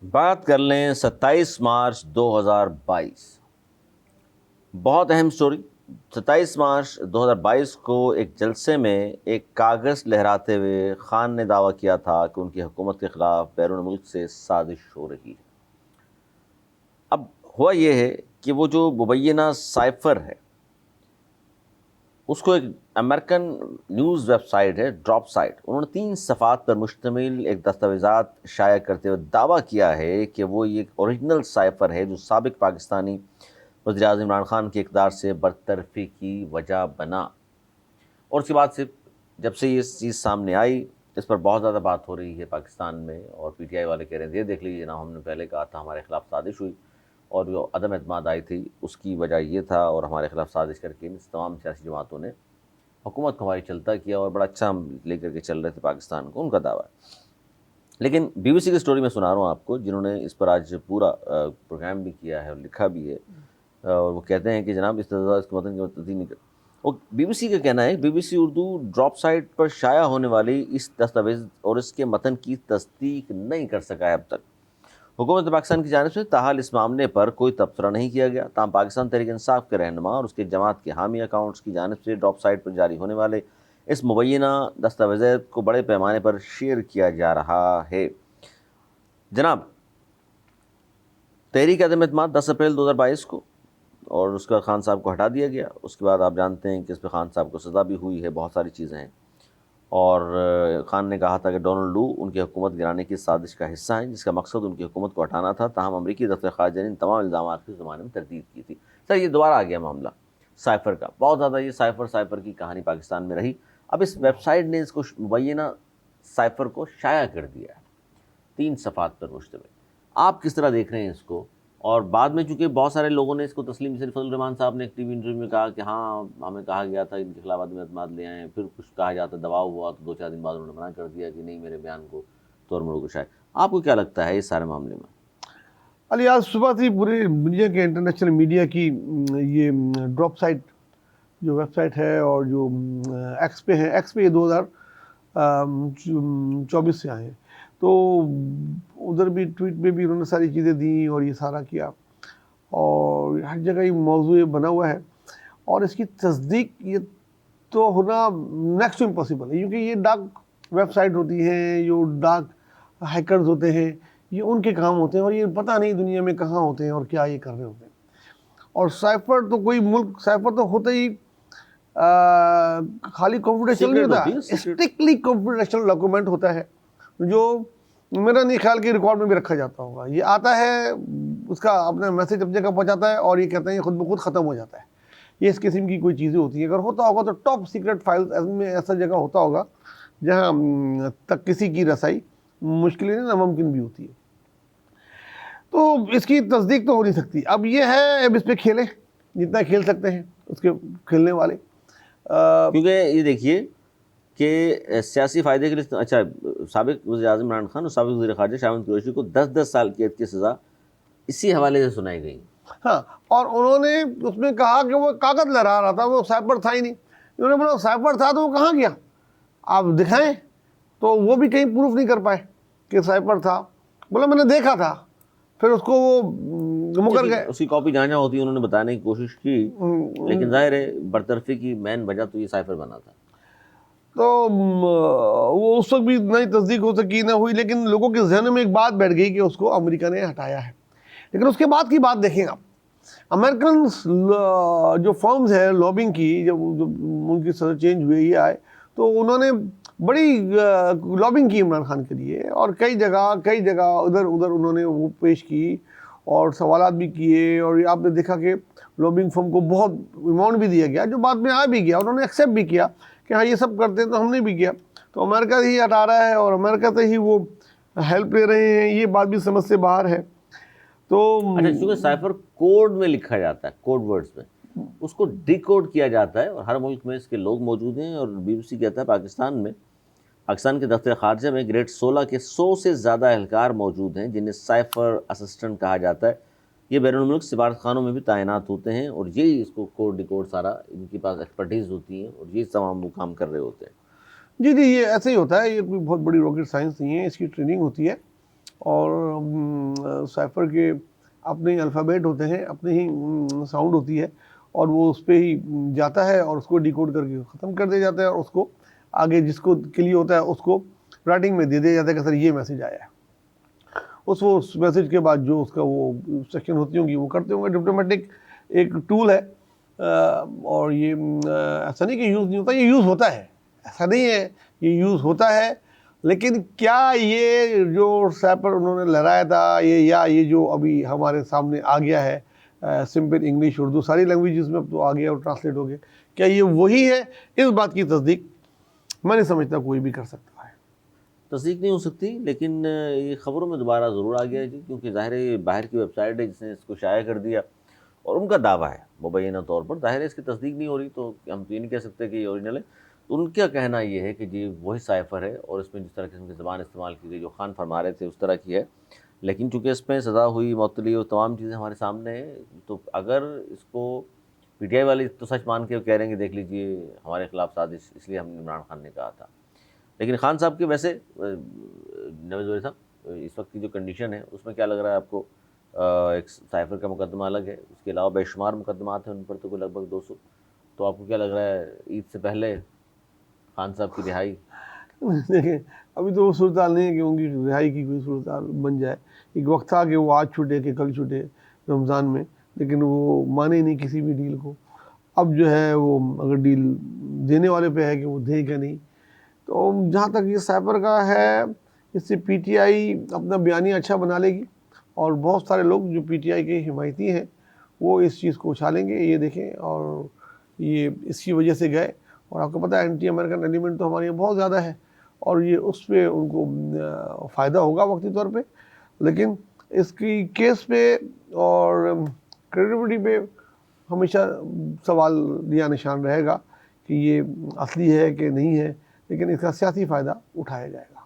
बात कर लें 27 मार्च 2022। बहुत अहम स्टोरी। 27 मार्च 2022 को एक जलसे में एक कागज़ लहराते हुए खान ने दावा किया था कि उनकी हुकूमत के ख़िलाफ़ बैरून मुल्क से साजिश हो रही है। अब हुआ ये है कि वो जो मुबैना साइफ़र है, उसको एक अमेरिकन न्यूज़ वेबसाइट है ड्रॉप साइट, उन्होंने 3 सफ़ात पर मुश्तमिल एक दस्तावेज़ात शाया करते हुए दावा किया है कि वो ये ओरिजिनल साइफ़र है जो साबिक़ पाकिस्तानी वज़ीर-ए-आज़म इमरान खान के इक़्तिदार से बरतरफ़ी की वजह बना। और उसके बाद से जब से ये चीज़ सामने आई, इस पर बहुत ज़्यादा बात हो रही है पाकिस्तान में, और पीटीआई वाले कह रहे हैं ये देख लीजिए ना, हमने पहले कहा था हमारे ख़िलाफ़ साजिश हुई और जो अदम एतमाद आई थी उसकी वजह ये था, और हमारे ख़िलाफ़ साजिश करके इन तमाम सियासी जमातों ने हुकूमत को हमारी चलता किया और बड़ा अच्छा हम लेकर के चल रहे थे पाकिस्तान को, उनका दावा है। लेकिन बीबीसी की स्टोरी मैं सुना रहा हूँ आपको, जिन्होंने इस पर आज पूरा प्रोग्राम भी किया है और लिखा भी है। और वो कहते हैं कि जनाब इस इसके मतन की तस्दीक नहीं कर। और बीबीसी का कहना है, बीबीसी उर्दू ड्रॉप साइट पर शाया होने वाली इस दस्तावेज़ और इसके मतन की तस्दीक नहीं कर सका है अब तक। हुकूमत पाकिस्तान की जानिब से ताहाल इस मामले पर कोई तबसरा नहीं किया गया। ताम पाकिस्तान तहरीक इंसाफ के रहनुमा और उसके जमात के हामी अकाउंट्स की जानिब से ड्रॉप साइट पर जारी होने वाले इस मुबैना दस्तावेज़ को बड़े पैमाने पर शेयर किया जा रहा है। जनाब, तहरीक अदम एतमाद 10 अप्रैल 2022 को, और उसका खान साहब को हटा दिया गया। उसके बाद आप जानते हैं कि इस पर खान साहब को सज़ा भी हुई है, बहुत सारी चीज़ें हैं। और खान ने कहा था कि डोनाल्ड लू उनकी हुकूमत गिराने की साजिश का हिस्सा है, जिसका मकसद उनकी हुकूमत को हटाना था। ताहम अमरीकी दफ्तर ख़ारिजा ने इन तमाम इल्ज़ामात की ज़माने में तरदीद की थी। सर, ये दोबारा आ गया मामला साइफ़र का। बहुत ज़्यादा ये साइफ़र की कहानी पाकिस्तान में रही। अब इस वेबसाइट ने इसको मुबैना साइफ़र को शाया कर दिया है, 3 सफ़ात पर मुश्तमिल। आप किस तरह देख रहे हैं इसको? और बाद में चूँकि बहुत सारे लोगों ने इसको तस्लीम, जैसे फजल रहमान साहब ने एक टीवी इंटरव्यू में कहा कि हाँ, हमें कहा गया था इनके खिलाफ अदम एतमाद ले आएँ, फिर कुछ कहा जाता दबाव हुआ तो 2-4 दिन बाद उन्होंने मना कर दिया कि नहीं, मेरे बयान को तोड़ मरोड़ कुछ है। आपको क्या लगता है इस सारे मामले में? अली, आज सुबह से पूरे दुनिया के इंटरनेशनल मीडिया की ये ड्रॉप साइट जो वेबसाइट है और जो एक्स पे है, एक्स पे ये 2024 से आए हैं, तो उधर भी ट्वीट में भी उन्होंने सारी चीज़ें दी और ये सारा किया, और हर जगह ये मौजू ये बना हुआ है। और इसकी तस्दीक ये तो होना नेक्स्ट टू इम्पॉसिबल है, क्योंकि ये डार्क वेबसाइट होती है, जो डार्क हैकर्स होते हैं, ये उनके काम होते हैं और ये पता नहीं दुनिया में कहाँ होते हैं और क्या ये कर रहे होते हैं। और साइफर तो कोई मुल्क, साइफर तो होता ही खाली कॉन्फिडेंशियल नहीं होता, स्ट्रिक्टली कॉन्फिडेंशियल डॉक्यूमेंट होता है, जो मेरा नहीं ख्याल कि रिकॉर्ड में भी रखा जाता होगा। ये आता है, उसका अपना मैसेज अपने जगह पहुँचाता है और ये कहते हैं खुद ब खुद ख़त्म हो जाता है। ये इस किस्म की कोई चीज़ें होती हैं। अगर होता होगा तो टॉप सीक्रेट फाइल्स में ऐसा जगह होता होगा जहाँ तक किसी की रसाई मुश्किल नहीं, नामुमकिन भी होती है। तो इसकी तस्दीक तो हो नहीं सकती। अब ये है, अब इस पर खेलें जितना खेल सकते हैं उसके खेलने वाले, क्योंकि ये देखिए कि सियासी फ़ायदे के लिए, अच्छा, साबिक़ वज़ीर-ए-आज़म इमरान खान और साबिक़ वज़ीर ख़ारिजा शाहनवाज़ कुरैशी को 10-10 साल कैद की सज़ा इसी हवाले से सुनाई गई। हाँ, और उन्होंने उसमें कहा कि वो कागज़ लहरा रहा था, वो साइफर था ही नहीं। उन्होंने बोला साइफर था तो वो कहाँ गया, आप दिखाएं। तो वो भी कहीं प्रूफ नहीं कर पाए कि साइफर था। बोला मैंने देखा था, फिर उसको वो मुकर गए। उसकी कॉपी जहाँ होती है उन्होंने बताने की कोशिश की, लेकिन जाहिर है बरतरफी की मेन वजह तो ये साइफर बना था। तो वो उस वक्त भी नई तस्दीक हो सकी ना हुई, लेकिन लोगों के जहन में एक बात बैठ गई कि उसको अमेरिका ने हटाया है। लेकिन उसके बाद की बात देखें आप, अमेरिकन जो फर्म्स है लॉबिंग की, जब उनकी सदर चेंज हुई ये आए, तो उन्होंने बड़ी लॉबिंग की इमरान खान के लिए, और कई जगह उधर उधर उन्होंने वो पेश की और सवालात भी किए। और आपने देखा कि लॉबिंग फर्म को बहुत अमाउंट भी दिया गया, जो बाद में आ भी गया, उन्होंने एक्सेप्ट भी किया कि हाँ ये सब करते हैं, तो हमने भी किया। तो अमेरिका ही हटा रहा है और अमेरिका से ही वो हेल्प ले रहे हैं, ये बात भी समझ से बाहर है। तो अच्छा, क्योंकि साइफर कोड में लिखा जाता है, कोड वर्ड्स में, उसको डिकोड किया जाता है, और हर मुल्क में इसके लोग मौजूद हैं। और बीबीसी कहता है पाकिस्तान के दफ्तर खारजा में ग्रेड 16 के 100 से ज़्यादा एहलकार मौजूद हैं, जिन्हें साइफर असिस्टेंट कहा जाता है। ये बैरून मुल्क सिफारत खानों में भी तैनात होते हैं, और यही इसको कोड डिकोड सारा इनके पास एक्सपर्टीज़ होती है, और ये तमाम वो काम कर रहे होते हैं। जी, ये ऐसे ही होता है, ये कोई बहुत बड़ी रॉकेट साइंस नहीं है, इसकी ट्रेनिंग होती है। और साइफर के अपने ही अल्फ़ाबेट होते हैं, अपनी ही साउंड होती है, और वो उस पे ही जाता है और उसको डिकोड करके ख़त्म कर दिया जाता है, और उसको आगे जिसको के लिए होता है उसको राइटिंग में दे दिया जाता है कि सर ये मैसेज आया है। उस मैसेज के बाद जो उसका वो सेक्शन होती होंगी वो करते होंगे। डिप्लोमेटिक एक टूल है, और ये ऐसा नहीं कि यूज़ नहीं होता, ये यूज़ होता है, ऐसा नहीं है, ये यूज़ होता है। लेकिन क्या ये जो सैपर उन्होंने लहराया था, ये जो अभी हमारे सामने आ गया है, सिंपल इंग्लिश उर्दू सारी लैंग्वेजेस में अब तो आ गया और ट्रांसलेट हो गया, क्या ये वही है? इस बात की तस्दीक मैं नहीं समझता कोई भी कर सकता है। तस्दीक नहीं हो सकती, लेकिन ये खबरों में दोबारा ज़रूर आ गया है जी, क्योंकि ज़ाहिर है बाहर की वेबसाइट है जिसने इसको शाया कर दिया और उनका दावा है मुबैना तौर पर, ज़ाहिर है इसकी तस्दीक नहीं हो रही, तो हम तो ये नहीं कह सकते कि ये ओरिजिनल है। तो उनका कहना ये है कि जी वही साइफ़र है और इसमें जिस तरह किस्म की ज़बान इस्तेमाल की गई, जो खान फरमा रहे थे उस तरह की है। लेकिन चूँकि इसमें सज़ा हुई, मअतली और तमाम चीज़ें हमारे सामने हैं, तो अगर इसको पीटीआई वाले तो सच मान के कह रहे हैं कि देख लीजिए हमारे खिलाफ साजिश, इसलिए हमने इमरान खान ने कहा था। लेकिन खान साहब की वैसे नवाज़ वज़ीर साहब इस वक्त की जो कंडीशन है उसमें क्या लग रहा है आपको? एक साइफ़र का मुकदमा अलग है, उसके अलावा बेशुमार मुकदमात हैं उन पर, तो कोई लगभग 200। तो आपको क्या लग रहा है ईद से पहले खान साहब की रिहाई? देखिए, अभी तो वो सूरत नहीं है कि उनकी रिहाई की कोई सूरत बन जाए। एक वक्त था कि वो आज छूटे कि कल छूटे रमज़ान में, लेकिन वो माने नहीं किसी भी डील को। अब जो है वो अगर डील देने वाले पे है कि वो देगा नहीं। तो जहाँ तक ये साइबर का है, इससे पीटीआई अपना बयानिया अच्छा बना लेगी, और बहुत सारे लोग जो पीटीआई के हिमायती हैं वो इस चीज़ को उछालेंगे, ये देखें। और ये इसकी वजह से गए, और आपको पता है एंटी अमेरिकन एलिमेंट तो हमारे यहाँ बहुत ज़्यादा है, और ये उस पर उनको फ़ायदा होगा वक्ती तौर पे, लेकिन इसकी केस पे और क्रेडिबिलिटी पे हमेशा सवाल या निशान रहेगा कि ये असली है कि नहीं है, लेकिन इसका सियासी फ़ायदा उठाया जाएगा।